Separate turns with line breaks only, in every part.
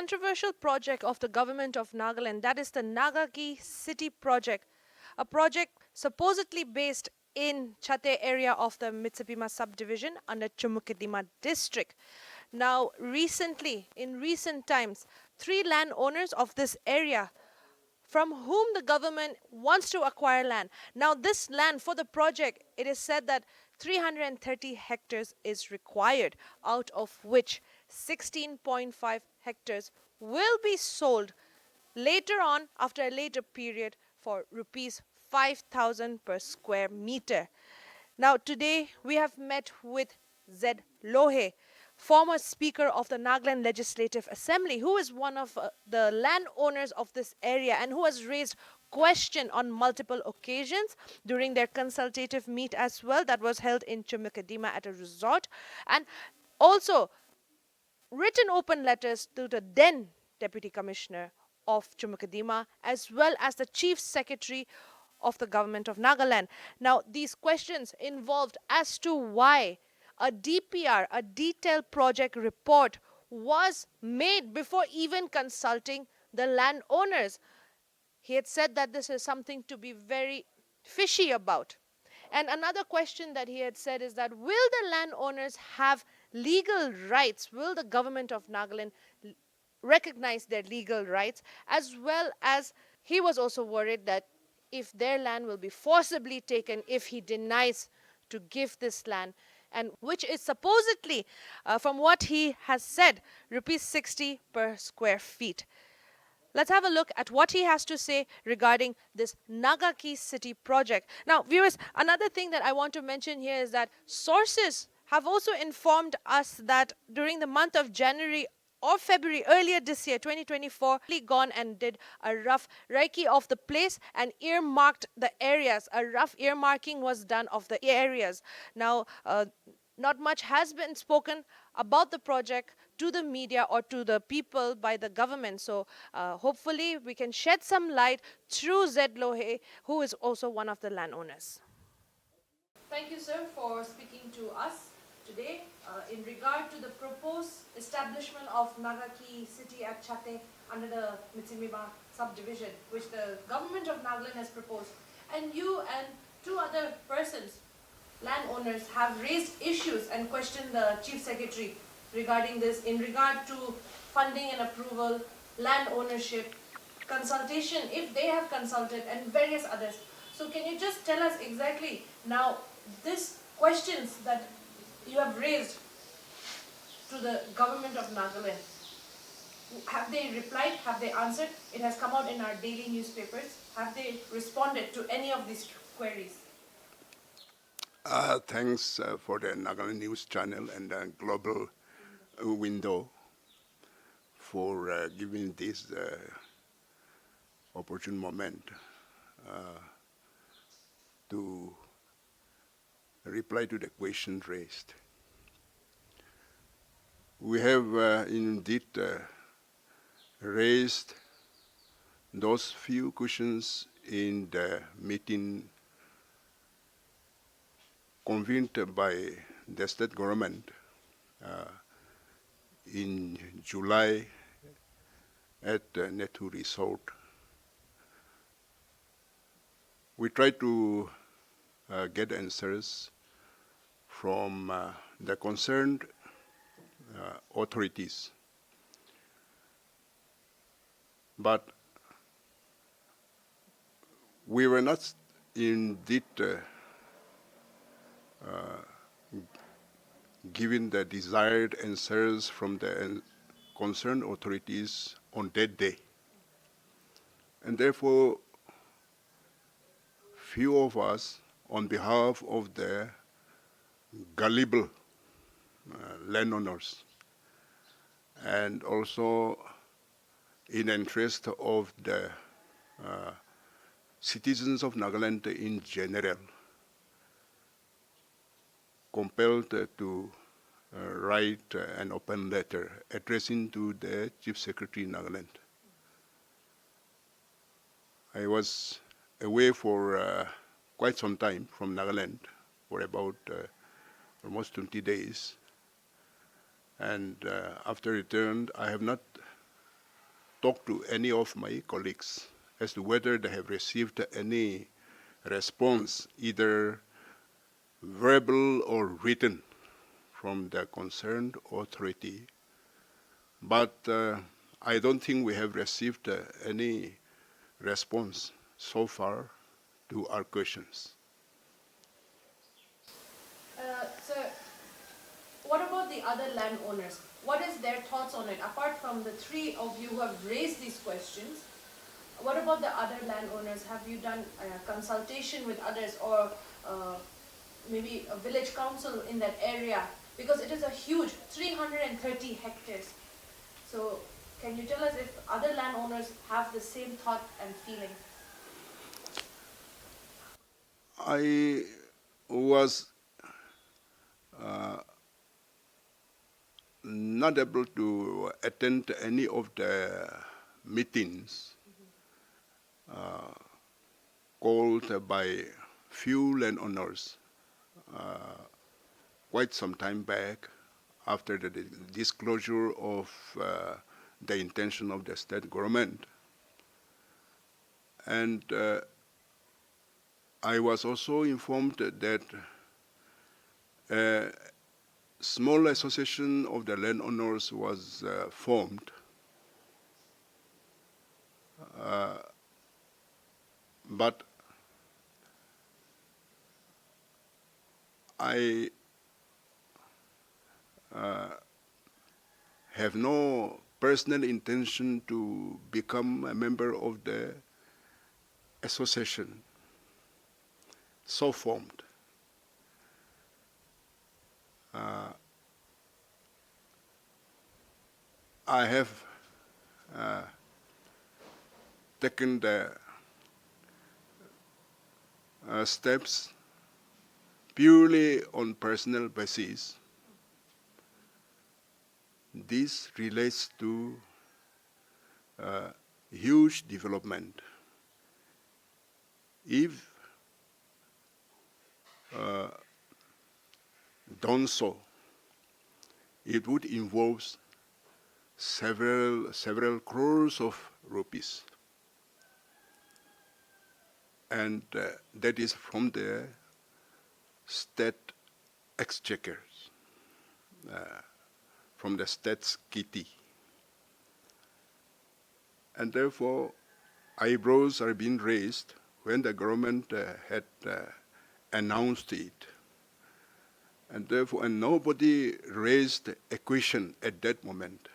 controversial project of the government of Nagaland, that is the Nagaki City project, a project supposedly based in Chate area of the Mitsipima subdivision under Chumukadima district. Now, in recent times, 3 landowners of this area from whom the government wants to acquire land. Now, this land for the project, it is said that 330 hectares is required, out of which 16.5 hectares will be sold later on after a later period for rupees 5,000 per square meter. Now, today we have met with Z. Lohe, former Speaker of the Nagaland Legislative Assembly, who is one of the landowners of this area and who has raised question on multiple occasions during their consultative meet as well that was held in Chumukadima at a resort, and also written open letters to the then Deputy Commissioner of Chumukadima as well as the Chief Secretary of the government of Nagaland. Now, these questions involved as to why a DPR, a detailed project report, was made before even consulting the landowners. He had said that this is something to be very fishy about. And another question that he had said is that will the landowners have legal rights? Will the government of Nagaland recognize their legal rights? As well as he was also worried that if their land will be forcibly taken if he denies to give this land, and which is supposedly, from what he has said, rupees 60 per square feet. Let's have a look at what he has to say regarding this Nagaki City project. Now, viewers, another thing that I want to mention here is that sources have also informed us that during the month of January or February earlier this year, 2024, he gone and did a rough recce of the place and earmarked the areas. A rough earmarking was done of the areas. Now, not much has been spoken about the project to the media or to the people by the government. So hopefully we can shed some light through Zed Lohe, who is also one of the landowners. Thank you, sir, for speaking to us today in regard to the proposed establishment of Nagaki City at Chate under the Mitsipima subdivision, which the government of Nagaland has proposed. And you and 2 other persons, landowners, have raised issues and questioned the Chief Secretary regarding this in regard to funding and approval, land ownership, consultation, if they have consulted, and various others. So can you just tell us exactly now these questions that you have raised to the government of Nagaland? Have they replied? Have they answered? It has come out in our daily newspapers. Have they responded to any of these queries?
Thanks for the Nagaland News Channel and the Global Window for giving this opportune moment to reply to the questions raised. We have indeed raised those few questions in the meeting convened by the state government in July at Netu Resort. We tried to get answers from the concerned authorities, but we were not indeed given the desired answers from the concerned authorities on that day. And therefore, few of us, on behalf of the gullible landowners, and also in interest of the citizens of Nagaland in general, compelled to write an open letter addressing to the Chief Secretary in Nagaland. I was away for quite some time from Nagaland, for about almost 20 days. And after returned, I have not talked to any of my colleagues as to whether they have received any response, either verbal or written, from the concerned authority. But I don't think we have received any response so far to our questions.
So, what about the other landowners? What is their thoughts on it? Apart from the three of you who have raised these questions, what about the other landowners? Have you done a consultation with others, or maybe a village council in that area? Because it is a huge 330 hectares. So can you tell us if other landowners have the same thought and feeling?
I was not able to attend any of the meetings called by few landowners quite some time back after the disclosure of the intention of the state government. And I was also informed that a small association of the landowners was formed, but I have no personal intention to become a member of the association so formed. I have taken the steps purely on personal basis. This relates to huge development. If done so, it would involve several crores of rupees, and that is from the state exchequers, from the state's kitty. And therefore, eyebrows are being raised when the government had announced it. And therefore, and nobody raised a question at that moment.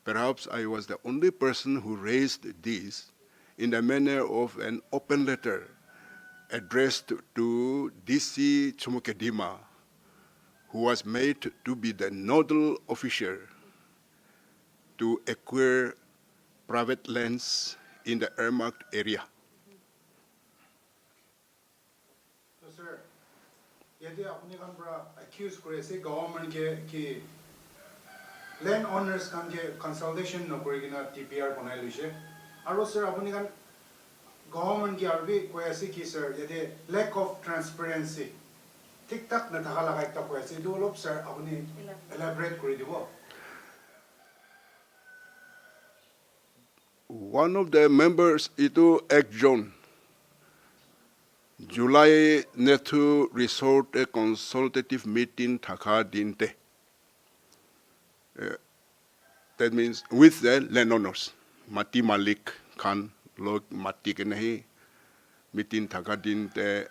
Perhaps I was the only person who raised this in the manner of an open letter addressed to DC Chumukedima, who was made to be the nodal official to acquire private lands in the earmarked area.
So, sir, यदि अपने kan bra accuse करे से government के land owners kan के consultation न करे किना TPR बनाई लिशे, और sir अपने kan government की आरबी कोई ऐसी की sir यदि lack of transparency ठीक तक न था लगा एक तक कोई ऐसी दो लोग sir अपने elaborate करे दिवो.
One of the members itu Ek John, July netu resort a consultative meeting thaka dinte. That means with the landowners, mati malik khan log mati ke nahi meeting thaka dinte.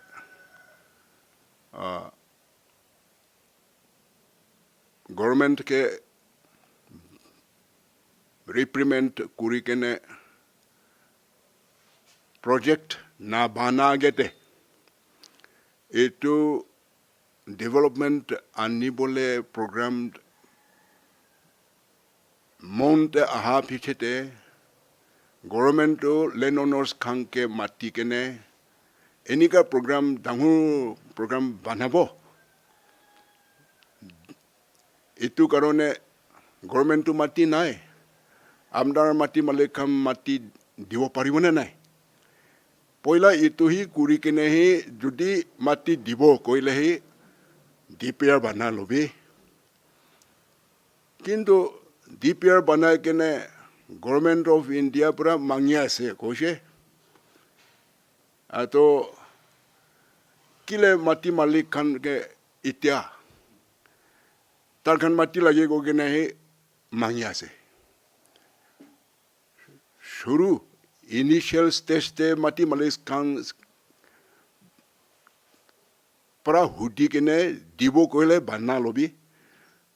Government ke reprimand kuri kene project na bana gete itu development anibole program monte aha pichete government to landowners khanke mati kene enika program dangu program banabo itu karone government to mati nai amdar mati malekam mati diwo paribone nai poila itu hi kuri kene hi judi mati dibo koile hi DPR bana lobi kintu DPR bana kene Government of India pura mangya ase koshe. Ato kile mati malik kan ke itya. Tarkan mati lagi ko ke nahi mangya ase. Shuru initial stage te mati malik kan para hudi kene dibo koile banna lobi.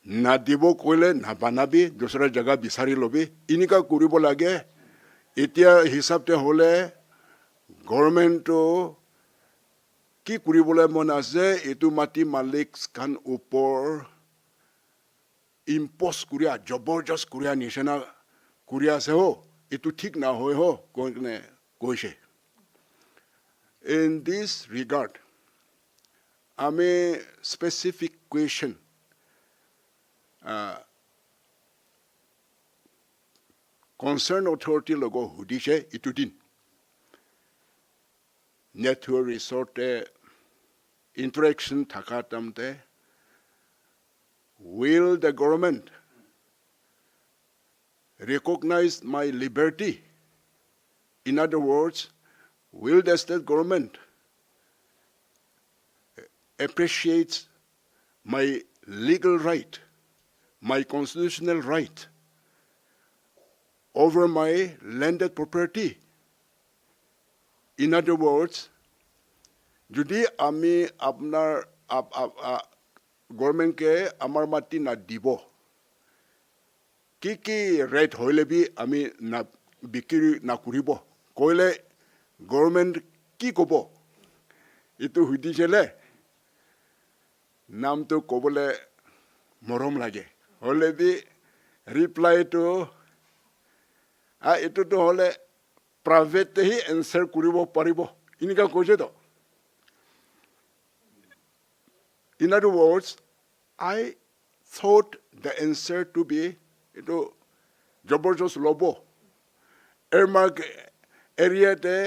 Na dibo koile na banabi dusra jaga bisari lobi. Inika kuribo lage itya hisab te hole government to ki kuribole mon ase itu mati malik kan upor impose kuria jobordast kuria nishana kuria se ho itu thik na hoy ho koine koise. In this regard, a specific question concerned authority logo hudishe itu din network resort interaction thakatamte will the government recognize my liberty? In other words, will the state government appreciate my legal right, my constitutional right over my landed property? In other words, যদি আমি আপনার গভর্নমেন্টকে আমার মাটি না দিব কি rate হইলে বি আমি না বিক্রি না করিব কইলে গভর্নমেন্ট কি কব এটো হুদিছিলে নামটো কবলে মৰম লাগে হলে বি ৰিপ্লাইটো এটোতো হলে প্ৰাইভেটে হি এনসার কৰিব পাৰিব ইনিকা কৈছে তো. In other words, I thought the answer to be Jabberjost Lobo. Earmark area de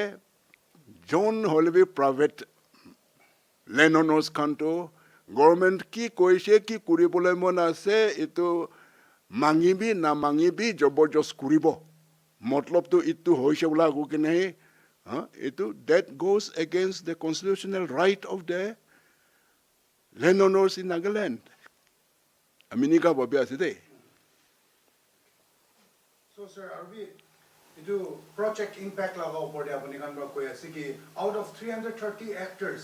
John Holby private landowners kanto government ki koise ki kuribole mona se ito mangibi na mangibi Jabberjost kuribo. Motlop to itu hoise ula go kene ito that goes against the constitutional right of the Landowners in Nagaland. Aminika babya side.
So sir, are we do project impact laga upor de apni kan koi ase ki out of 330 hectares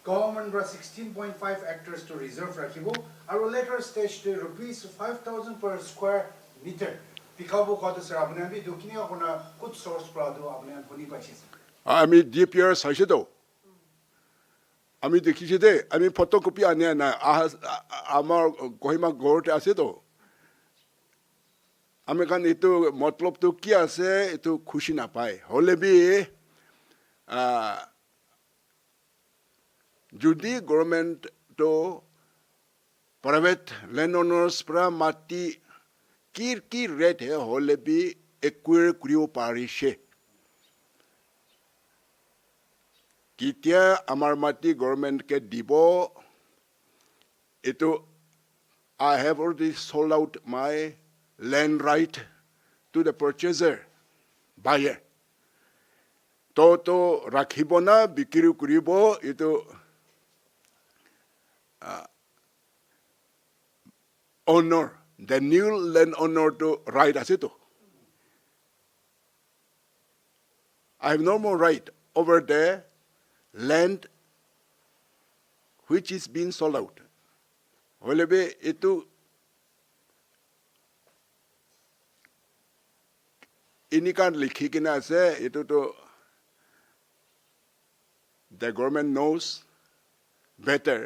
government bra 16.5 hectares to reserve rakhibo aru later stage to rupees 5,000 per square meter pikabo ko sir apni abi dokini akona kuch source pra do apni phoni paise
Ami DPR saise to. আমি দেখিছে দে আমি photocopy আনে না আমার কহিমা ঘরতে আছে তো আমি কান এটো মতলবটো কি আছে এটো খুশি না পায় হলে বি যদি গভর্নমেন্ট তো প্রাইভেট ল্যান্ডওনার্স প্রা মাটি কি রেট হে হলে বি একুয়ার করিও পারিছে Kitia amar mati government ke dibo ito I have already sold out my land right to the purchaser buyer to rakhibo na bikiri kuribo ito owner the new land owner to right as ito I have no more right over there land which is being sold out. Holebe itu ini kan likhi kena ase itu to the government knows better.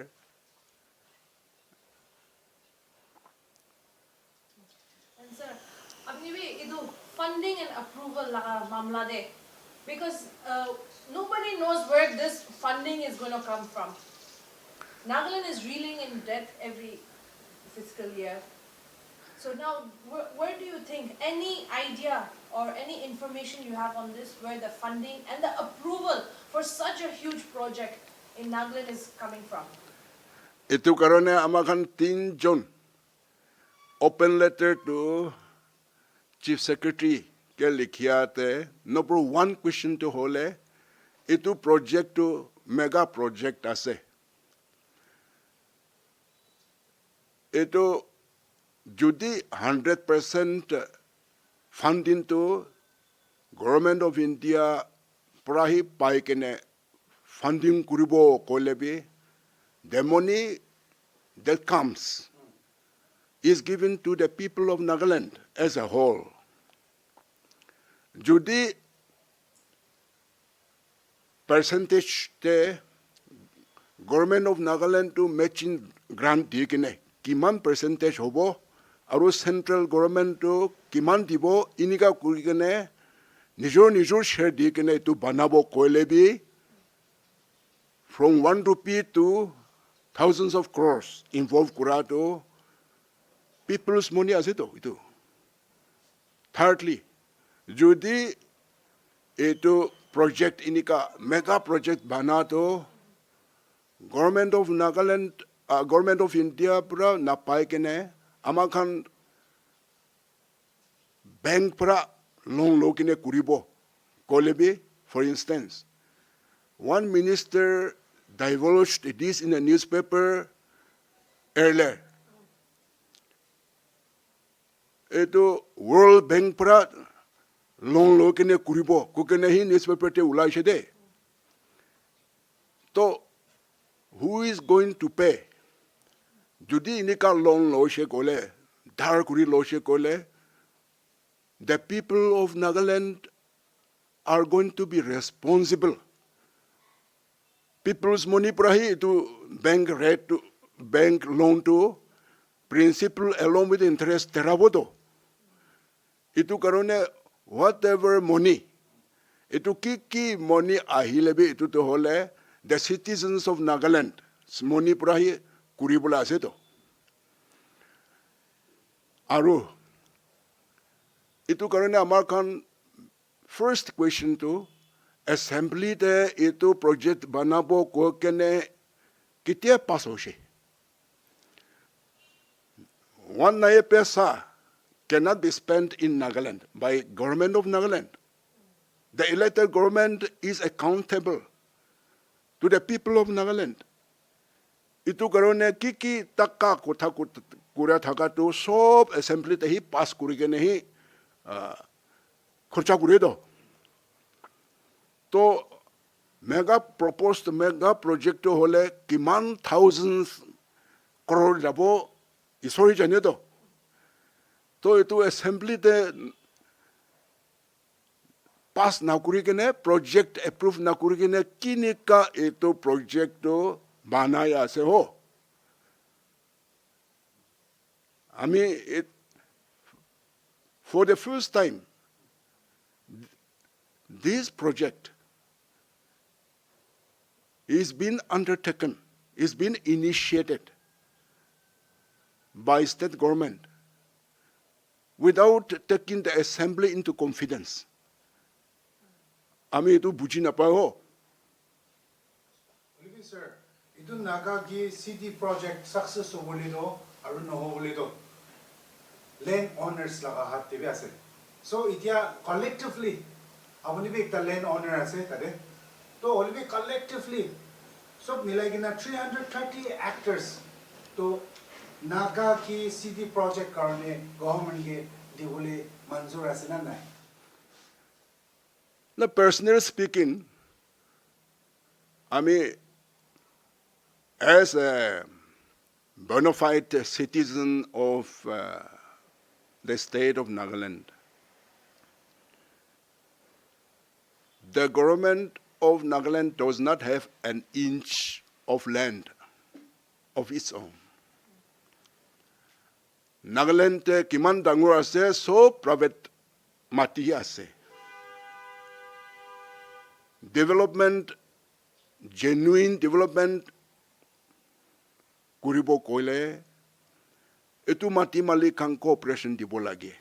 And sir, apni bhi idu funding and approval laga mamla de because nobody knows where this funding is going to come from. Nagaland is reeling in debt every fiscal year. So now, where do you think, any idea or any information you have on this, where the funding and the approval for such a huge project in Nagaland is coming from?
Itu karena amakan 3 June open letter to Chief Secretary ke likhiate number one question to hole itu project to mega project ase. Itu judi 100% funding to Government of India prahi pai kene funding kuribo kolebi the money that comes is given to the people of Nagaland as a whole. Judi percentage te Government of Nagaland to matching grant dikine kiman percentage hobo aru central government to kiman dibo inika kurikene nijor share dikine to banabo kolebi from 1 rupee to thousands of crores involved kurato people's money asito itu. Thirdly, judi itu project inika mega project banato Government of Nagaland, Government of India pura napai kene amakan bank pura loan lo kine kuribo kolebi. For instance, one minister divulged this in a newspaper earlier. Itu World Bank pura loan lo kine kuribo kukene hi newspaper te ulai shede. To who is going to pay? Judi inika loan lo she kole, dhar kuri lo she kole, the people of Nagaland are going to be responsible. People's money prahi to bank rate to bank loan to principal along with interest terabodo. Itu karone whatever money, itu kiki money ahilebe itu to hole the citizens of Nagaland money prahi kuribola ase to. Aru itu karone amar kan first question to assembly te itu project banabo ko kene kitia pass hoshe. One naye pesa cannot be spent in Nagaland by government of Nagaland. The elected government is accountable to the people of Nagaland. Itu karone kiki taka kotha kura thaka to sob assembly te hi pass kuri ke nahi khorcha kure do. To mega proposed mega project to hole kiman thousands crore jabo isori jane do. To itu assembly te pass na kuri ke ne project approve na kuri ke ne kinika itu project to banaya se ho. I mean, for the first time, this project is being undertaken, is being initiated by state government without taking the assembly into confidence. Ami itu buji na pa ho.
Sir, itu Nagaki City project success holido, aru no holido. Landowners laga hat tebe ase. So itia collectively, apuni bhi ekta landowner ase tade. To holibi collectively, so milai kina 330 actors. To Nagaki City project karone government ke dibole manzur ase na nai.
Now, personally speaking, I mean, as a bona fide citizen of the state of Nagaland, the government of Nagaland does not have an inch of land of its own. Nagaland kiman dangur ase so private mati ase. Development, genuine development kuribo koile etu mati malik kang cooperation dibo lage.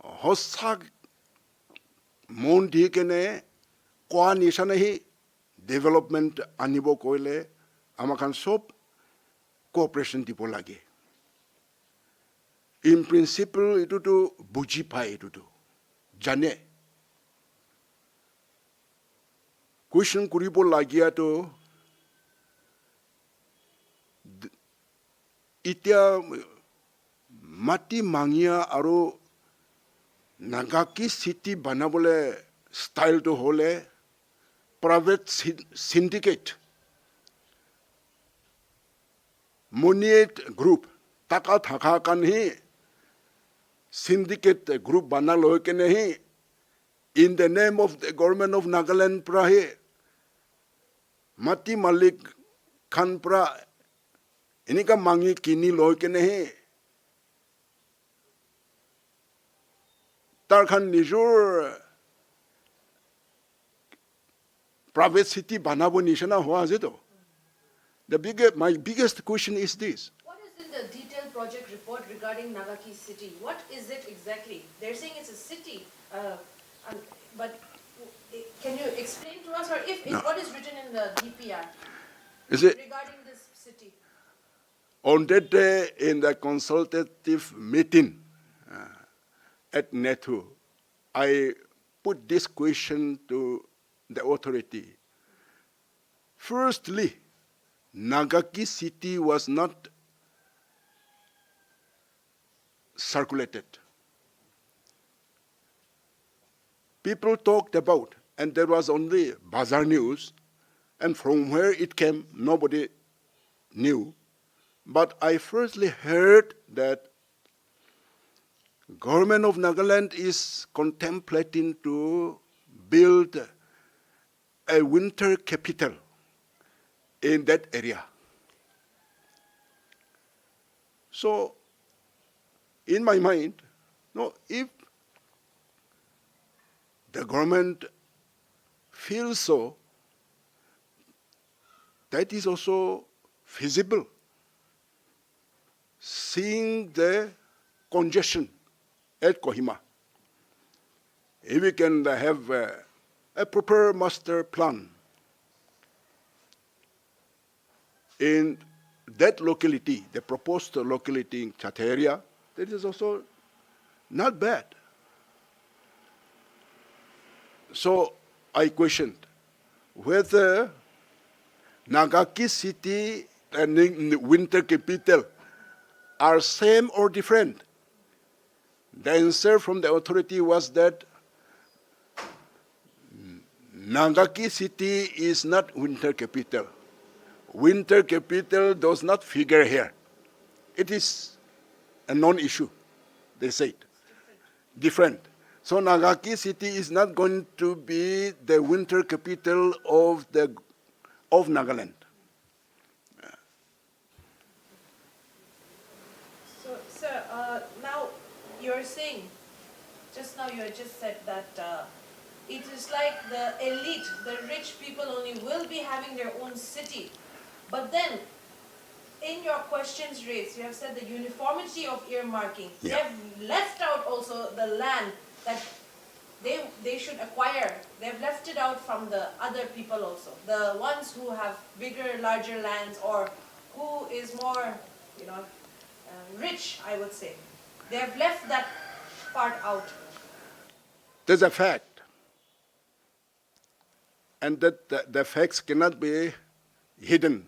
Hosak mon di kene kwa nishana hi development anibo koile amakan sob cooperation dibo lage. in principle, ituto buji pai ituto. Jane. Question kuribo lagia to itia mati mangia aro Nagaki City banabole style to hole private syndicate Moniate group taka thaka kan hi syndicate group banalo ke nahi in the name of the government of Nagaland prahe mati malik khan pra inika mangi kini loy ke nahi tar khan nijur private city banabo nishana hoa jeto. My biggest question is this.
What is in the detailed project report regarding Nagaki City? What is it exactly? They're saying it's a city, but can you explain to us, or what is written in the DPR
Is it
regarding this city?
on that day in the consultative meeting at NETU, I put this question to the authority. Firstly, Nagaki City was not circulated. People talked about, and there was only bazaar news, and from where it came, nobody knew. But I firstly heard that government of Nagaland is contemplating to build a winter capital in that area. So, in my mind, no, if the government feels so, that is also feasible. Seeing the congestion at Kohima, if we can have a proper master plan in that locality, the proposed locality in Chateria, that is also not bad. So I questioned whether Nagaki City and winter capital are same or different. The answer from the authority was that Nagaki City is not winter capital. Winter capital does not figure here. It is a non-issue, they said. Different. So Nagaki City is not going to be the winter capital of Nagaland.
So, sir, now you're saying, just now you had just said that it is like the elite, the rich people only will be having their own city. But then, in your questions raised, you have said the uniformity of earmarking.
Yeah.
They have left out also the land that they should acquire. They've left it out from the other people also. The ones who have bigger, larger lands, or who is more, rich, I would say. They have left that part out.
There's a fact. And that the facts cannot be hidden.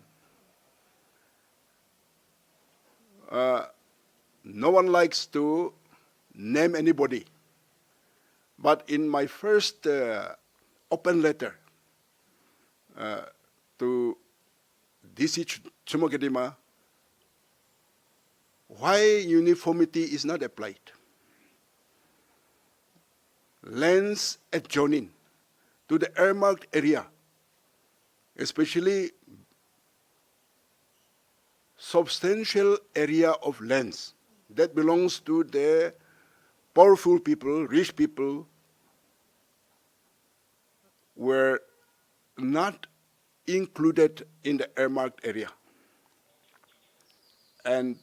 No one likes to name anybody. But in my first open letter to DC Chumokadima, why uniformity is not applied? Lands adjoining to the earmarked area, especially substantial area of lands that belongs to the powerful people, rich people, were not included in the earmarked area. And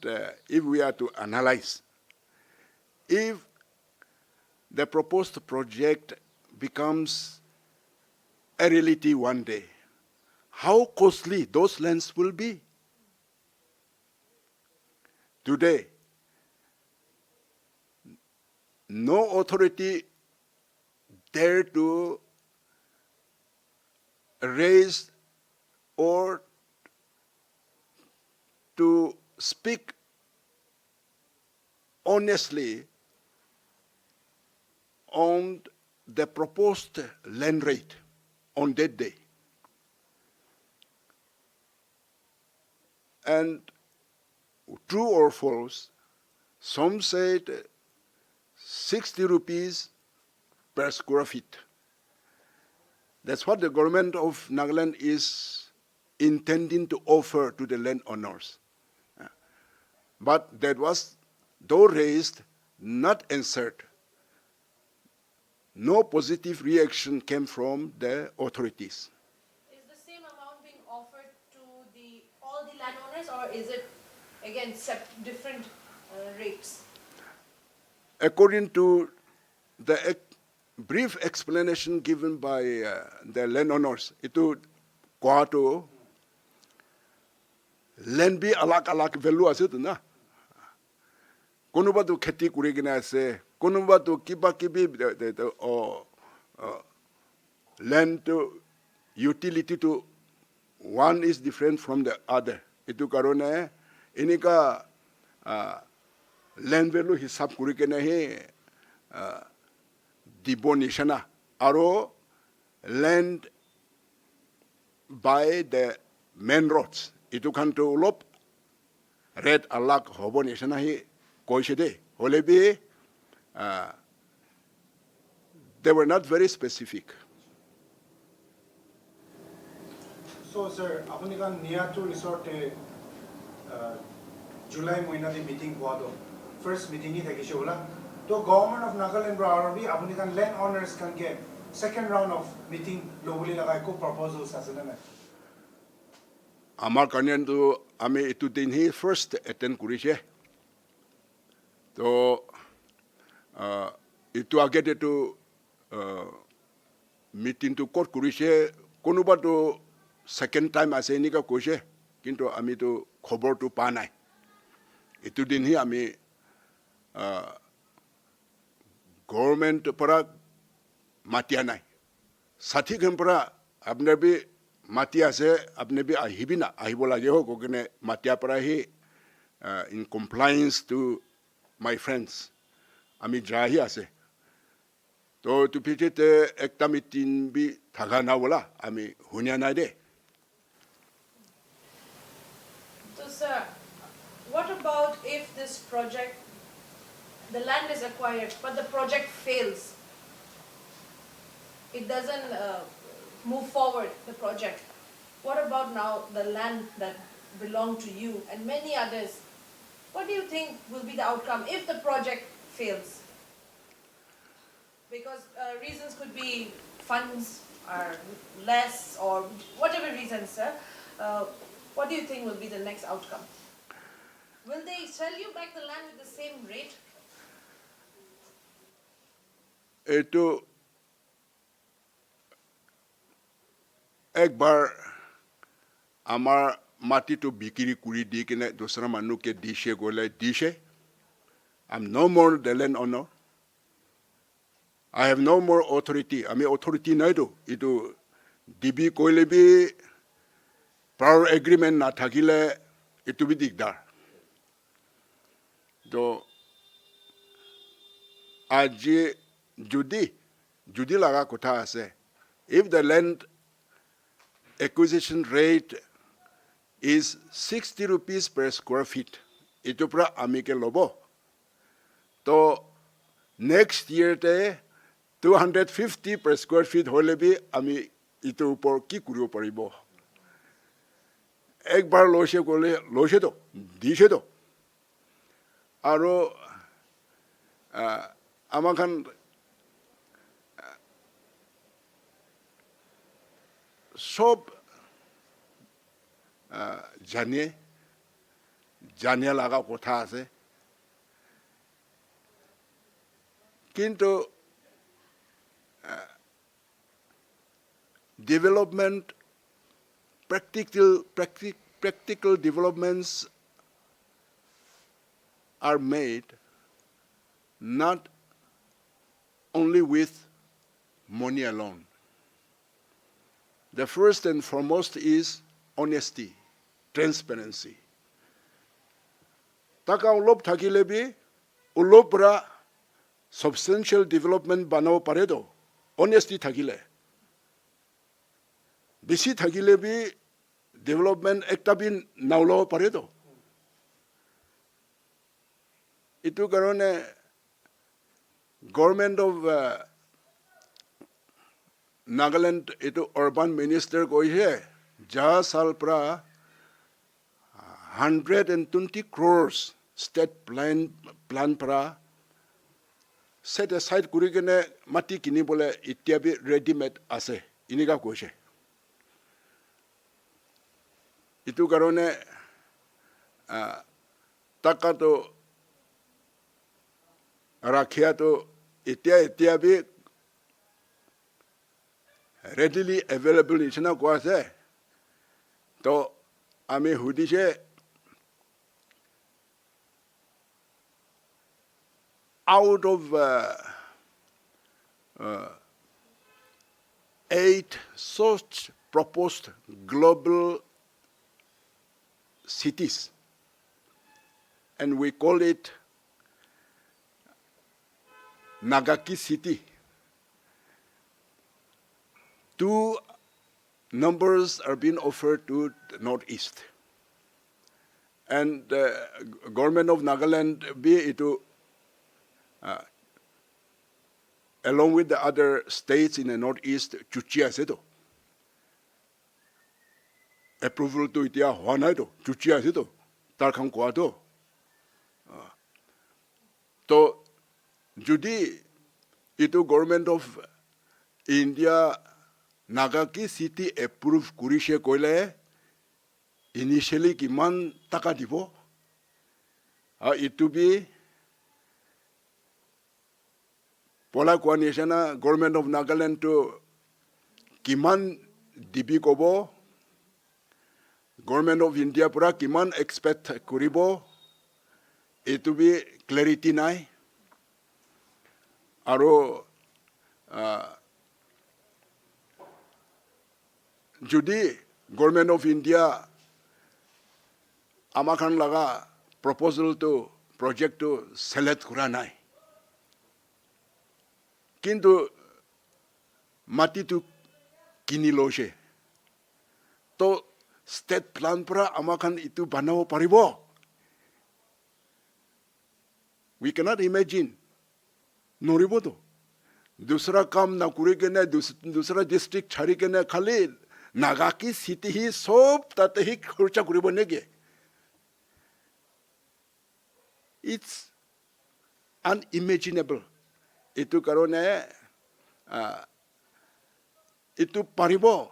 if we are to analyze, if the proposed project becomes a reality one day, how costly those lands will be. Today, no authority dare to raise or to speak honestly on the proposed land rate on that day. And true or false, some said 60 rupees per square feet. That's what the government of Nagaland is intending to offer to the landowners. But that was, though raised, not answered. No positive reaction came from the authorities.
Is the same amount being offered to all the landowners, or is it again different rates?
According to the brief explanation given by the landowners, itu kuha tu land bi alak value ase tu na. Konuba tu kheti kuri kina ase, konuba tu kiba kibi land to utility to one is different from the other. Itu karone inika land value hisab kuri kina he dibo nishana aro land by the main roads. Itu kan tu ulop red alak hobo nishana he koishede. Holebi they were not very specific.
So sir, apuni kan Niatu resort July moina di meeting huwa do. First meeting hi thakise hola. To government of Nagaland ra arobi apuni kan landowners kan ke second round of meeting lobuli lagai ko proposals asena na.
Amar kanyan tu ame itu din hi first attend kurishe. To itu agete tu meeting tu court kurishe konuba tu second time ase ni ka koshe kintu ami tu khobor tu pa nai. Itu din hi ami government para matia nai. Sathi khem para apne bhi matia se apne bhi ahibina ahibo lage ho kokine matia para hi in compliance to my friends. Ami jahi ase. To tu pichete ekta meeting bi thaga na bola ami hunya na de.
So sir, what about if this project, the land is acquired, but the project fails? It doesn't move forward, the project. What about now the land that belonged to you and many others? What do you think will be the outcome if the project fails? Because reasons could be funds are less or whatever reasons, sir. What do you think will be the next outcome? Will they sell you back the land with the same rate?
Itu ekbar amar mati to bikiri kuri di kene dosra manu ke dishe gole dishe. I'm no more the landowner. I have no more authority. I mean authority na itu. Itu dibi koile bi power agreement na thakile itu bi digdar. To aji judi laga kotha ase. If the land acquisition rate is 60 rupees per square feet, itu pra ami ke lobo. To next year te 250 per square feet hole bi ami itu upor ki kuribo paribo. Ekbar loshe kole loshe to dishe to. Aro amakan sob jane laga kotha ase. Kintu development practical developments are made not only with money alone. The first and foremost is honesty, transparency. Taka ulop thakile bi ulop ra substantial development banao paredo. Honesty thakile. Bisi thakile bi development ekta bin naulo paredo. Itu karone government of Nagaland itu urban minister koise ja sal pra 120 crores state plan pra set aside kuri kene mati kini bole itia bi ready made ase inika koise. Itu karone taka to rakhia to itia bi readily available isna ko ase to ami hudise out of 8 such proposed global cities, and we call it Nagaki City. 2 numbers are being offered to the northeast. And the government of Nagaland be it along with the other states in the northeast, chuchia seto. Approval to itia hwana to, chuchia seto, tarkham kwa to. To judi itu government of India Nagaki City approve kurishe koile initially kiman taka dibo. Itu bi Pola Coalition government of Nagaland to kiman dibi kobo, government of India pura kiman expect kuribo, itu bi clarity nai. Aro judi government of India amakan laga proposal to project to select kura nai. Kintu mati tu kini loshe. To state plan pra amakan itu banao paribo. We cannot imagine. Noribo to. Dusra kam na kuri kene dusra district chari kene khali Nagaki City hi sob tate hi khurcha kuribo nege. It's unimaginable. Itu karone itu paribo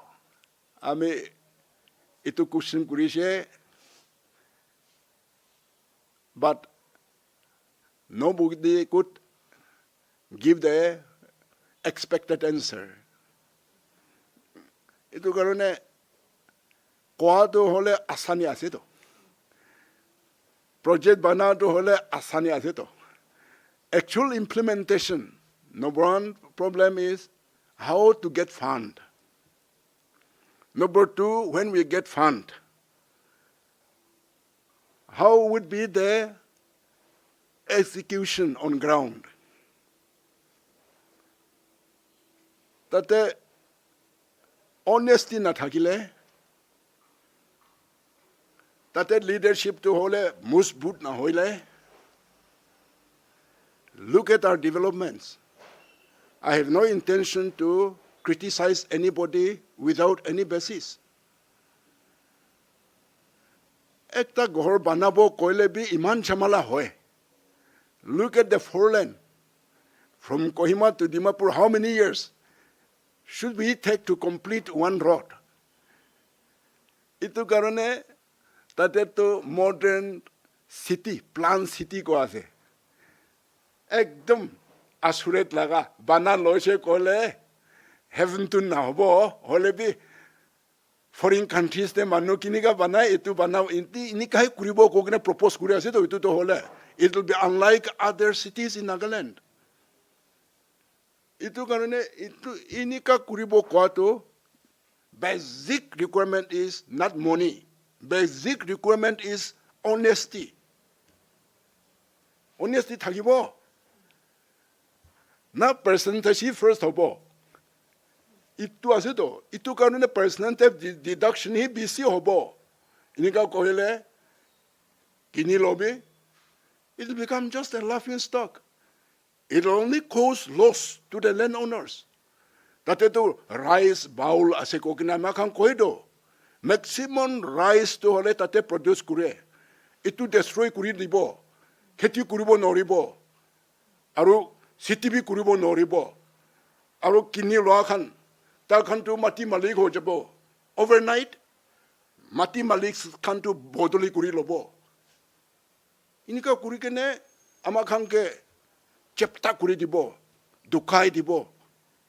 ame itu question kurishe, but nobody could give the expected answer. Itu karone koa to hole asani ase to, project bana to hole asani ase to. Actual implementation, number one problem is how to get fund. Number two, when we get fund, how would be the execution on ground? Tate honesty na thakile, tate leadership to hole musbut na hoile. Look at our developments. I have no intention to criticize anybody without any basis. Ekta ghor banabo koile bi iman chamala hoy. Look at the four lane. From Kohima to Dimapur, how many years should we take to complete one road? Itu karone tate to modern city, planned city ko ase. Ekdom assured laga bana loise kole heaven to na hobo hole bi foreign countries te manu kiniga bana itu bana inti ini kai kuribo ko gene propose kuri ase to itu to hole it will be unlike other cities in Nagaland. Itu karone itu inika kuribo kwato basic requirement is not money. Basic requirement is honesty. Honesty থাকিব. Na percentage first হ'ব. Itu আছে তো. Itu karone percentage deduction hi bisi হ'ব. Inika kohile kini lobi. It will become just a laughing stock. It will only cause loss to the landowners. Tate to rice bowl ase ko kinama kan koido. Maximum rice to hole tate produce kure. Itu destroy kuri dibo. Kheti kuribo noribo. Aru city bi kuribo noribo. Aru kini loa khan. Tar khan to mati malik ho jabo. Overnight, mati malik khan to bodoli kuri lobo. Inika kuri kene ama khan ke chepta kuri dibo. Dukai dibo.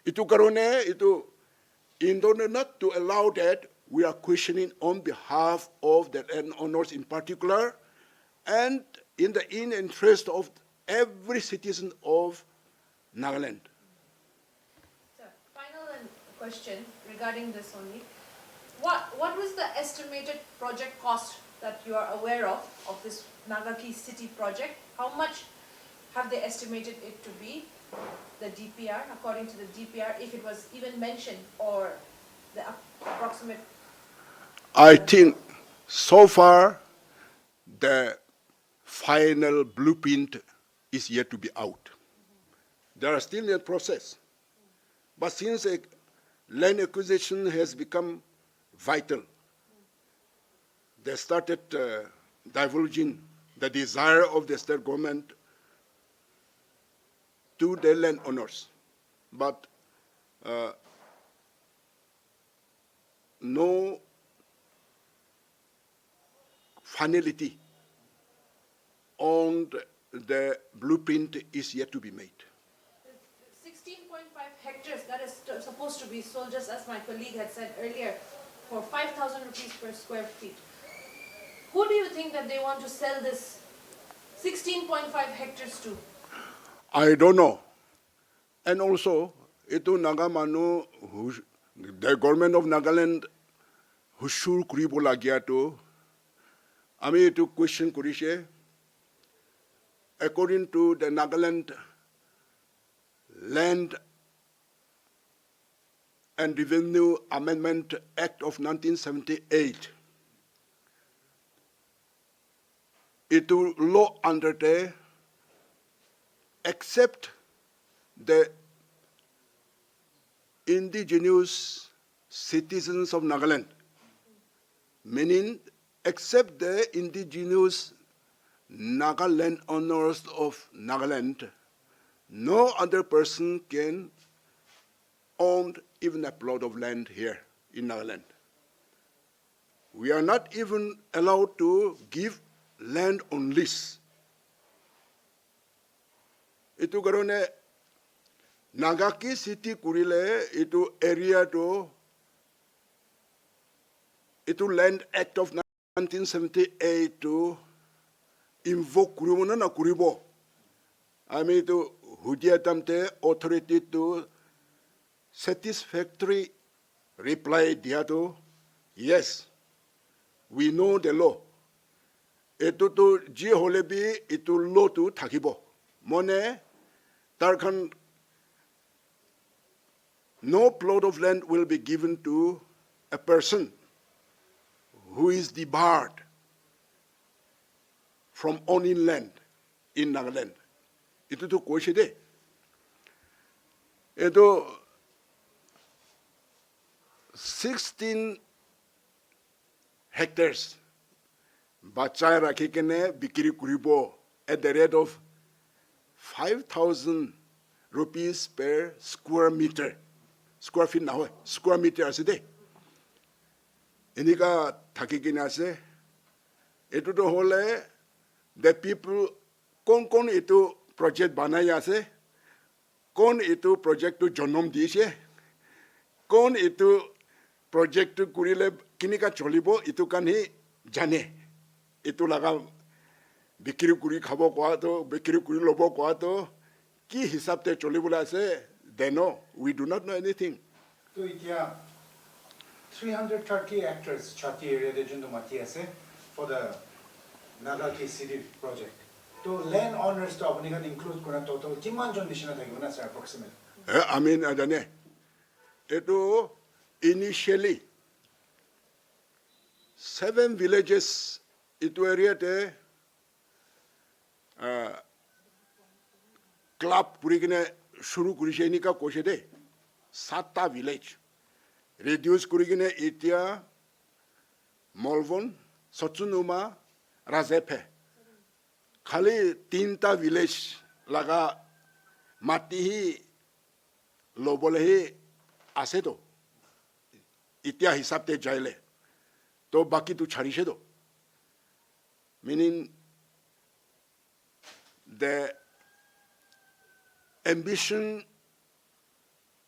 Itu karone itu in order not to allow that, we are questioning on behalf of the landowners in particular, and in the interest of every citizen of Nagaland.
Sir, final question regarding this only. What was the estimated project cost that you are aware of this Nagaki City project? How much have they estimated it to be, the DPR, according to the DPR, if it was even mentioned, or the approximate?
I think so far the final blueprint is yet to be out. There are still in the process. But since land acquisition has become vital, they started divulging the desire of the state government to the landowners. But no finality on the blueprint is yet to be made.
16.5 hectares that is supposed to be sold, just as my colleague had said earlier, for 5,000 rupees per square feet. Who do you think that they want to sell this 16.5 hectares to?
I don't know. And also, itu Nagamanu, the government of Nagaland, hushur kuribo lagya to, ami itu question kurishe. According to the Nagaland Land and Revenue Amendment Act of 1978, itu law under the except the indigenous citizens of Nagaland, meaning except the indigenous Nagaland owners of Nagaland, no other person can own even a plot of land here in Nagaland. We are not even allowed to give land on lease. Itu karone Nagaki City kurile itu area to itu Land Act of 1978 to invoke kuribo na kuribo. Ami itu hudiatamte authority to satisfactory reply dia to yes, we know the law. Itu to ji holebi itu law to thakibo. Mone tarkan no plot of land will be given to a person who is debarred from owning land in Nagaland. Itu to koshide. Itu 16 hectares bachai rakhi kene bikiri kuribo at the rate of 5,000 rupees per square meter. Square feet now, square meter aside. Inika thakikina ase. Itu to hole the people kon itu project banaya ase. Kon itu project to jonom diise. Kon itu project to kurile kinika cholibo itu kan hi jane. Itu laga bikiri kuri khabo kwa to bikiri kuri lobo kwa to ki hisab te cholibola ase they know. We do not know anything.
또 이tia 330 hectares chati area de jundu mati ase for the Nagaki City project. 또 land owners to apni kan include kuna total kiman jon nishina thaguna sir approximate.
I mean, adane. Ito initially 7 villages itu area te club purigine shuru kurise ni ka koshe de 7 village reduce kurigine itia Molvon Sotsunuma Razepe khali 3 village laga mati hi lobole hi ase to itia hisab te jaile to baki tu chharise do meaning the ambition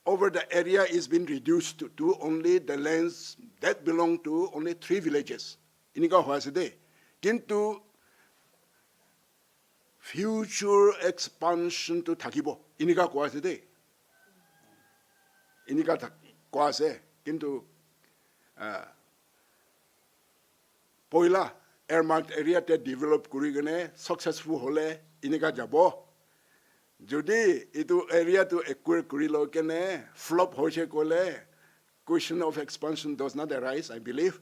over the area is being reduced to only the lands that belong to only 3 villages. Inika hoase de. Kintu future expansion to Takibo. Inika hoase de. Inika hoase. Kintu poila airmarked area te develop kurigane successful hole inika jabo. Jodi itu area to acquire kurilo kene flop hoche kole question of expansion does not arise, I believe.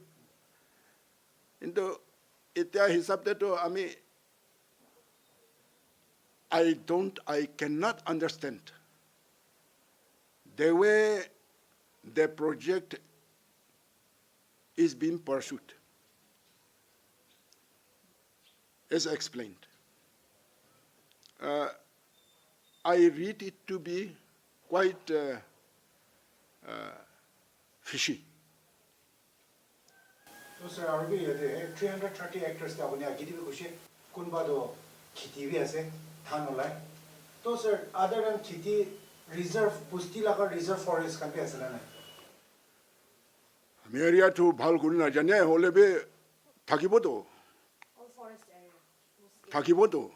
Into itia hisab te to I cannot understand the way the project is being pursued. As explained. I read it to be quite fishy.
So sir, arbi yade 330 hectares ta apni agidi bi kushe kunba do khiti bi ase than olai. To sir, other than khiti reserve pusti laga reserve forest kan bi ase na.
Ami area to bhal kuri na jane hole be thakibo to.
All forest area.
Thakibo to.